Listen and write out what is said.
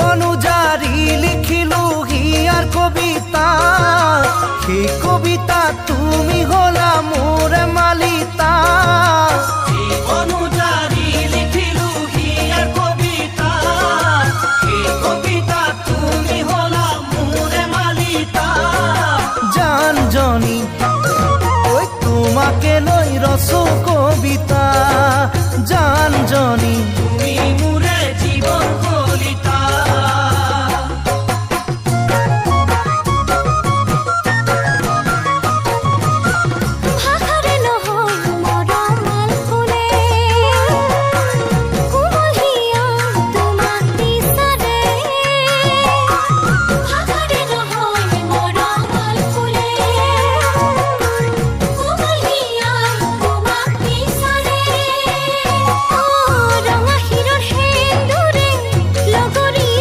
অনুযায়ী লিখিলো হিয়ার কবিতা, সেই কবিতা তুমি হলা মোর মালিতা। অনুযায়ী লিখিলো হিয়ার কবিতা, সেই কবিতা তুমি হলা মোর মালিতা। জান জনি ওই তোমাকে লই রস কবিতা, জান জনি